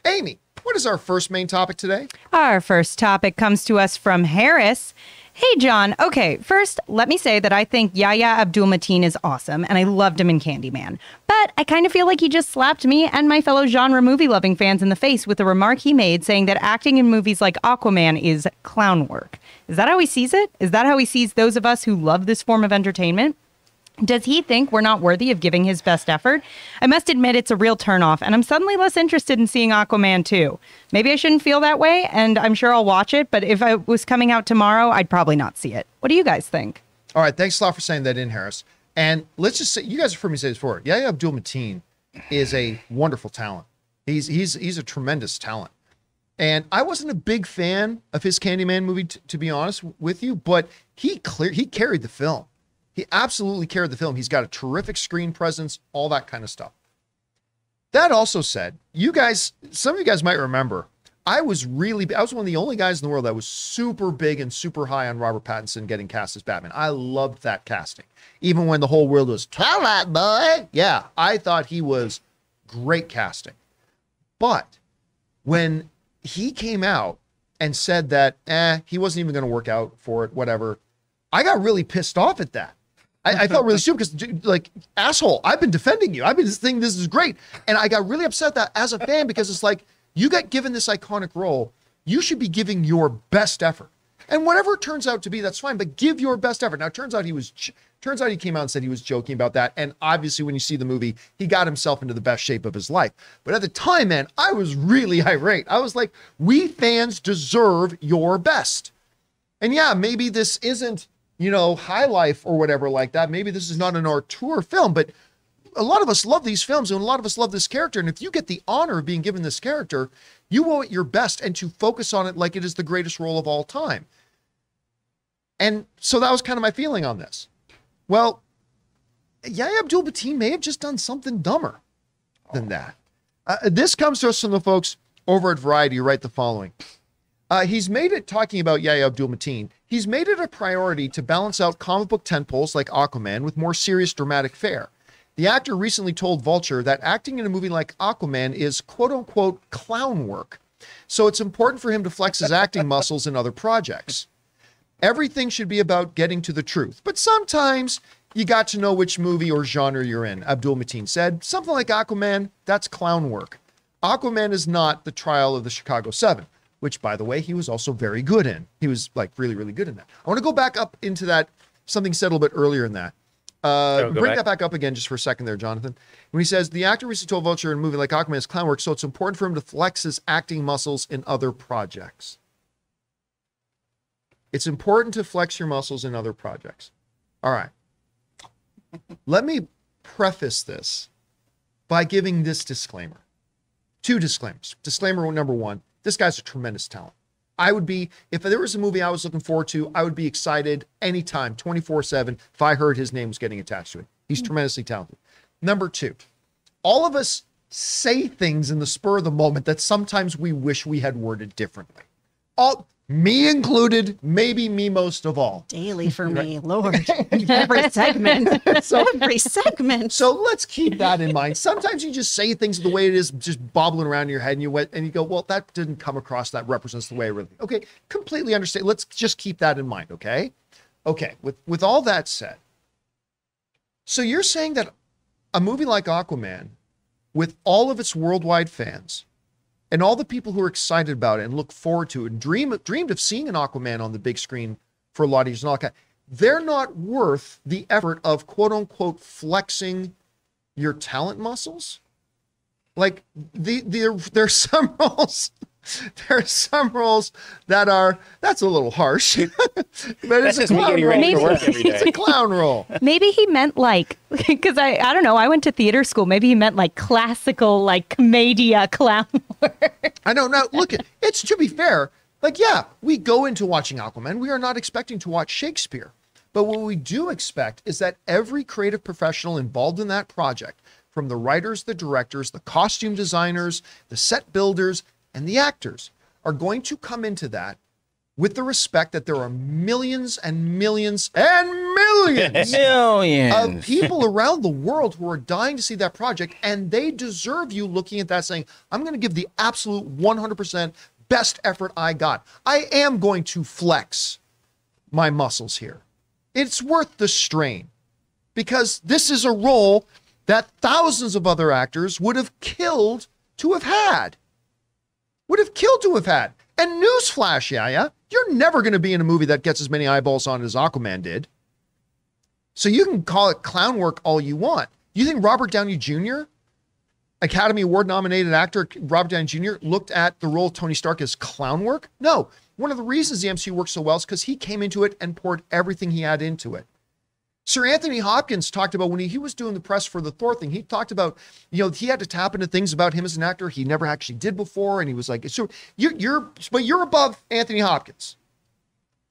Amy, what is our first main topic today? Our first topic comes to us from Harris. Hey, John. Okay, first, let me say that I think Yahya Abdul-Mateen is awesome, and I loved him in Candyman. But I kind of feel like he just slapped me and my fellow genre movie-loving fans in the face with the remark he made saying that acting in movies like Aquaman is clown work. Is that how he sees it? Is that how he sees those of us who love this form of entertainment? Does he think we're not worthy of giving his best effort? I must admit it's a real turnoff, and I'm suddenly less interested in seeing Aquaman 2. Maybe I shouldn't feel that way, and I'm sure I'll watch it, but if it was coming out tomorrow, I'd probably not see it. What do you guys think? All right, thanks a lot for saying that in, Harris. And let's just say, you guys have heard me say this before, Yahya Abdul-Mateen is a wonderful talent. He's a tremendous talent. And I wasn't a big fan of his Candyman movie, to be honest with you, but he carried the film. He absolutely carried the film. He's got a terrific screen presence, all that kind of stuff. That also said, some of you guys might remember, I was one of the only guys in the world that was super big and super high on Robert Pattinson getting cast as Batman. I loved that casting. Even when the whole world was, Twilight boy. Yeah, I thought he was great casting. But when he came out and said that, he wasn't even going to work out for it, whatever, I got really pissed off at that. I felt really stupid because, like, asshole, I've been defending you. I've been saying this is great. And I got really upset that as a fan, because it's like, you got given this iconic role. You should be giving your best effort. And whatever it turns out to be, that's fine, but give your best effort. Now, it turns out he came out and said he was joking about that. And obviously, when you see the movie, he got himself into the best shape of his life. But at the time, man, I was really irate. I was like, we fans deserve your best. And yeah, maybe this isn't, High Life or whatever like that. Maybe this is not an auteur film, but a lot of us love these films and a lot of us love this character. And if you get the honor of being given this character, you owe it your best and to focus on it like it is the greatest role of all time. And so that was kind of my feeling on this. Well, Yahya Abdul-Mateen may have just done something dumber than that. This comes to us from the folks over at Variety who write the following. He's made it, talking about Yahya Abdul-Mateen, he's made it a priority to balance out comic book tentpoles like Aquaman with more serious dramatic fare. The actor recently told Vulture that acting in a movie like Aquaman is quote-unquote clown work, so it's important for him to flex his acting muscles in other projects. Everything should be about getting to the truth, but sometimes you got to know which movie or genre you're in, Abdul-Mateen said. Something like Aquaman, that's clown work. Aquaman is not the trial of the Chicago 7. Which, by the way, he was also very good in. He was, like, really, really good in that. I want to go back up into that, something said a little bit earlier in that. Bring that back up again just for a second there, Jonathan. When he says, the actor recently told Vulture in a movie like Aquaman is clown work, so it's important for him to flex his acting muscles in other projects. It's important to flex your muscles in other projects. All right. Let me preface this by giving this disclaimer. 2 disclaimers. Disclaimer number 1. This guy's a tremendous talent. I would be, if there was a movie I was looking forward to, I would be excited anytime, 24/7, if I heard his name was getting attached to it. He's tremendously talented. Number 2, all of us say things in the spur of the moment that sometimes we wish we had worded differently. Me included, maybe me most of all. Daily for me, Lord. Every segment. Every segment. So let's keep that in mind. Sometimes you just say things the way it is, just bobbling around in your head, and you go, well, that didn't come across, that represents the way I really. Okay, completely understand. Let's just keep that in mind, okay? Okay, with all that said, so you're saying that a movie like Aquaman, with all of its worldwide fans, and all the people who are excited about it and look forward to it and dreamed of seeing an Aquaman on the big screen for a lot of years and all that, they're not worth the effort of quote unquote flexing your talent muscles. Like there's some roles. There are some roles that are, that's a little harsh, but it's a clown role. It's a clown role. Maybe he meant like, because I don't know, I went to theater school. Maybe he meant like classical, like commedia clown work. I know. Now, look, it's, to be fair, like, yeah, we go into watching Aquaman. We are not expecting to watch Shakespeare. But what we do expect is that every creative professional involved in that project, from the writers, the directors, the costume designers, the set builders, and the actors, are going to come into that with the respect that there are millions and millions and millions Millions. of people around the world who are dying to see that project, and they deserve you looking at that saying, I'm going to give the absolute 100% best effort I got. I am going to flex my muscles here. It's worth the strain because this is a role that thousands of other actors would have killed to have had. And newsflash, Yahya, you're never going to be in a movie that gets as many eyeballs on it as Aquaman did. So you can call it clown work all you want. You think Robert Downey Jr., Academy Award nominated actor Robert Downey Jr., looked at the role of Tony Stark as clown work? No. One of the reasons the MCU works so well is because he came into it and poured everything he had into it. Sir Anthony Hopkins talked about when he was doing the press for the Thor thing, he talked about, he had to tap into things about him as an actor he never actually did before. And he was like, so you're above Anthony Hopkins.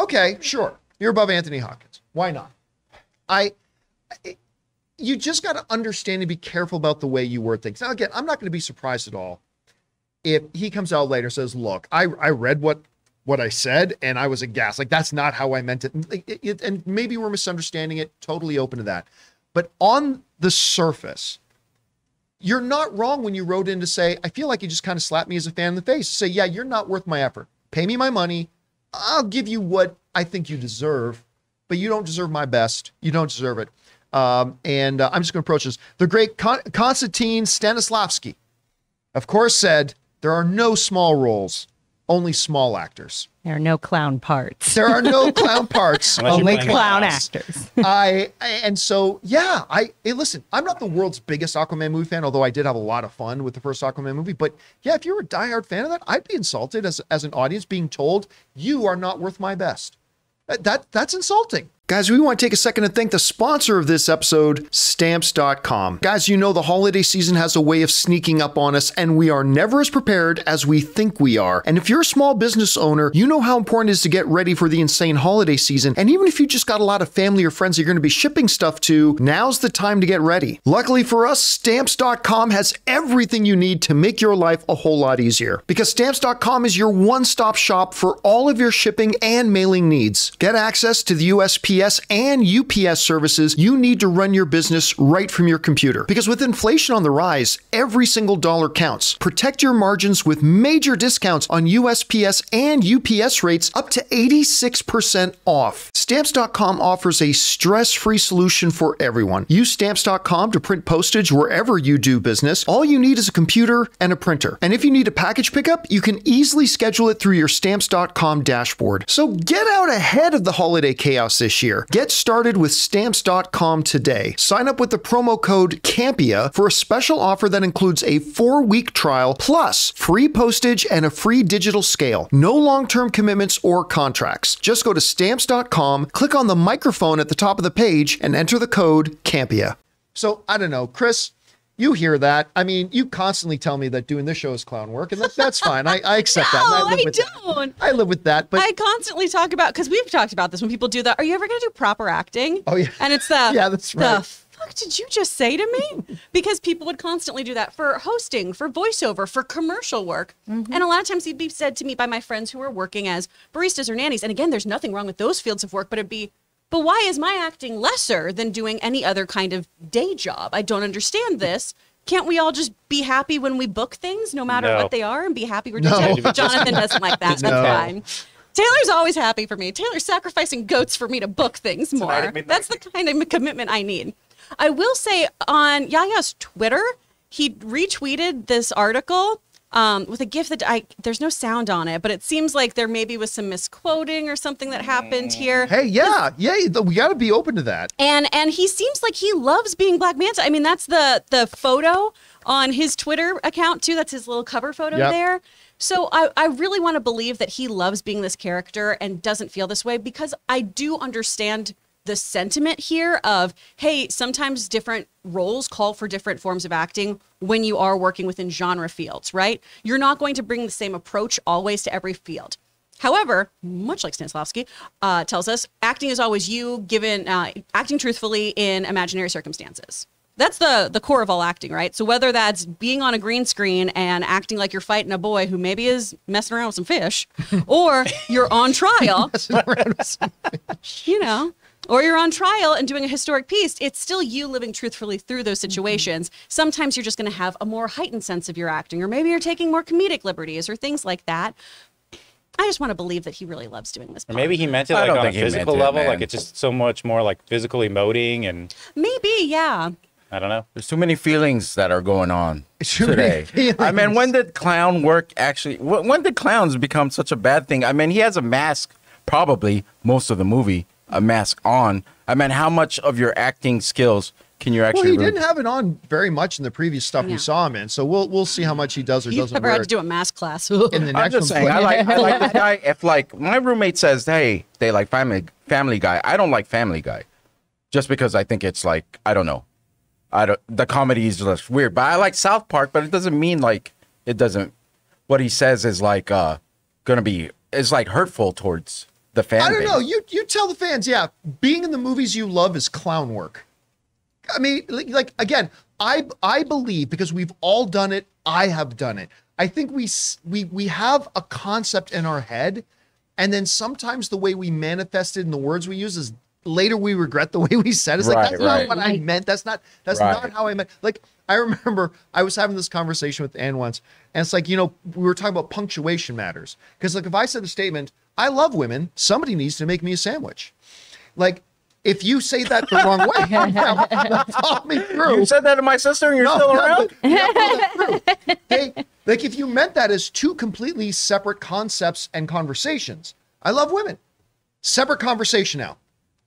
Okay, sure. You're above Anthony Hopkins. Why not? You just got to understand and be careful about the way you word things. Now, again, I'm not going to be surprised at all if he comes out later and says, look, I read what I said and I was aghast. Like, that's not how I meant it. And maybe we're misunderstanding it. Totally open to that. But on the surface, you're not wrong when you wrote in to say, I feel like you just kind of slapped me as a fan in the face. Say, yeah, you're not worth my effort. Pay me my money. I'll give you what I think you deserve, but you don't deserve my best. You don't deserve it. I'm just going to approach this. The great Konstantin Stanislavski, of course, said there are no small roles. Only small actors. There are no clown parts. There are no clown parts. Only clown actors. Hey, listen, I'm not the world's biggest Aquaman movie fan, although I did have a lot of fun with the first Aquaman movie. But yeah, if you're a diehard fan of that, I'd be insulted as an audience being told you are not worth my best. That's insulting. Guys, we want to take a second to thank the sponsor of this episode, Stamps.com. Guys, you know the holiday season has a way of sneaking up on us, and we are never as prepared as we think we are. And if you're a small business owner, you know how important it is to get ready for the insane holiday season. And even if you just got a lot of family or friends that you're going to be shipping stuff to, now's the time to get ready. Luckily for us, Stamps.com has everything you need to make your life a whole lot easier. Because Stamps.com is your one-stop shop for all of your shipping and mailing needs. Get access to the USPS and UPS services you need to run your business right from your computer. Because with inflation on the rise, every single dollar counts. Protect your margins with major discounts on USPS and UPS rates up to 86% off. Stamps.com offers a stress-free solution for everyone. Use Stamps.com to print postage wherever you do business. All you need is a computer and a printer. And if you need a package pickup, you can easily schedule it through your Stamps.com dashboard. So get out ahead of the holiday chaos this year. Get started with Stamps.com today. Sign up with the promo code Campea for a special offer that includes a 4-week trial plus free postage and a free digital scale. No long-term commitments or contracts. Just go to Stamps.com, click on the microphone at the top of the page, and enter the code Campea. So, I don't know, Chris, you hear that. I mean, you constantly tell me that doing this show is clown work, and that's fine. I accept that. No, I don't. I live with that. But I constantly talk about, because we've talked about this when people do that. Are you ever going to do proper acting? Oh, yeah. And it's the, yeah, that's right. The fuck did you just say to me? Because people would constantly do that for hosting, for voiceover, for commercial work. Mm-hmm. And a lot of times it'd be said to me by my friends who are working as baristas or nannies. And again, there's nothing wrong with those fields of work, but it'd be, but why is my acting lesser than doing any other kind of day job? I don't understand this. Can't we all just be happy when we book things, no matter what they are, and be happy we're doing it? Jonathan doesn't like that. That's fine. Taylor's always happy for me. Taylor's sacrificing goats for me to book things more. That's the kind of commitment I need. I will say on Yahya's Twitter, he retweeted this article with a GIF that there's no sound on it, but it seems like there maybe was some misquoting or something that happened here. Hey, yeah, we got to be open to that. And he seems like he loves being Black Manta. I mean, that's the photo on his Twitter account too. That's his little cover photo there. So I really want to believe that he loves being this character and doesn't feel this way, because I do understand the sentiment here of, hey, sometimes different roles call for different forms of acting when you are working within genre fields, right? You're not going to bring the same approach always to every field. However, much like Stanislavski tells us, acting is always you given acting truthfully in imaginary circumstances. That's the core of all acting, right? So whether that's being on a green screen and acting like you're fighting a boy who maybe is messing around with some fish, or you're on trial, you know, or you're on trial and doing a historic piece, it's still you living truthfully through those situations. Sometimes you're just going to have a more heightened sense of your acting, or maybe you're taking more comedic liberties or things like that. I just want to believe that he really loves doing this part. Or maybe he meant it like on a physical level, like it's just so much more like physical emoting and maybe, yeah. I don't know. There's too many feelings that are going on today. I mean, when did clown work actually? When did clowns become such a bad thing? I mean, he has a mask, probably most of the movie, a mask on. I mean, how much of your acting skills can you actually? Well, he didn't have it on very much in the previous stuff we saw him in, so we'll see how much he does or doesn't. Never had to do a mask class. In the next I'm just saying, I like this guy. If like my roommate says, hey, they like Family Guy, I don't like Family Guy, just because I think it's like I don't know. The comedy is just weird, but I like South Park, but it doesn't mean like it doesn't. What he says is like gonna be is like hurtful towards the fan. I don't base. know. You tell the fans, yeah, being in the movies you love is clown work. I mean, like again, I believe because we've all done it. I have done it. I think we have a concept in our head, and then sometimes the way we manifest it and the words we use is later we regret the way we said it. It's like, that's not what I meant. That's not how I meant. Like, I remember I was having this conversation with Ann once, and it's like, we were talking about punctuation matters. Because like if I said a statement, I love women, somebody needs to make me a sandwich. Like, if you say that the wrong way, follow me through. You said that to my sister and you're still around? Like if you meant that as two completely separate concepts and conversations, I love women. Separate conversation now.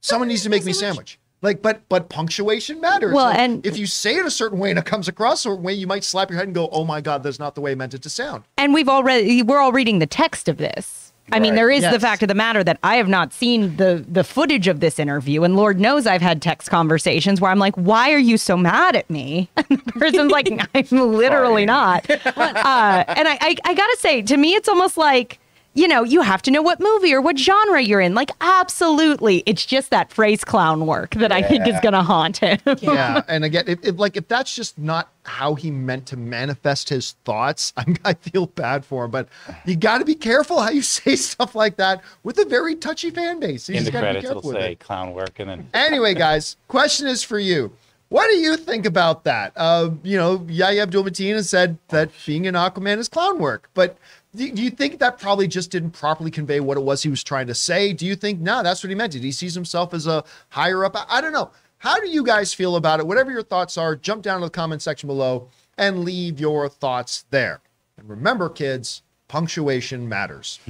Someone needs to make me a sandwich. Like, but punctuation matters. Well, like, and if you say it a certain way and it comes across a certain way, you might slap your head and go, "Oh my God, that's not the way I meant it to sound." And we're all reading the text of this. I mean, there is the fact of the matter that I have not seen the footage of this interview, and Lord knows I've had text conversations where I'm like, "Why are you so mad at me?" And the person's like, "I'm literally not." And I gotta say, to me, it's almost like, you have to know what movie or what genre you're in. Like, absolutely. It's just that phrase clown work that I think is going to haunt him. Yeah. And again, if that's just not how he meant to manifest his thoughts, I feel bad for him. But you got to be careful how you say stuff like that with a very touchy fan base. In the credits, it'll say clown work. And then anyway, guys, question is for you. What do you think about that? Yahya Abdul-Mateen has said that being an Aquaman is clown work, but do you think that probably just didn't properly convey what it was he was trying to say? Do you think, no, that's what he meant? Did he sees himself as a higher up? I don't know. How do you guys feel about it? Whatever your thoughts are, jump down to the comment section below and leave your thoughts there. And remember, kids, punctuation matters.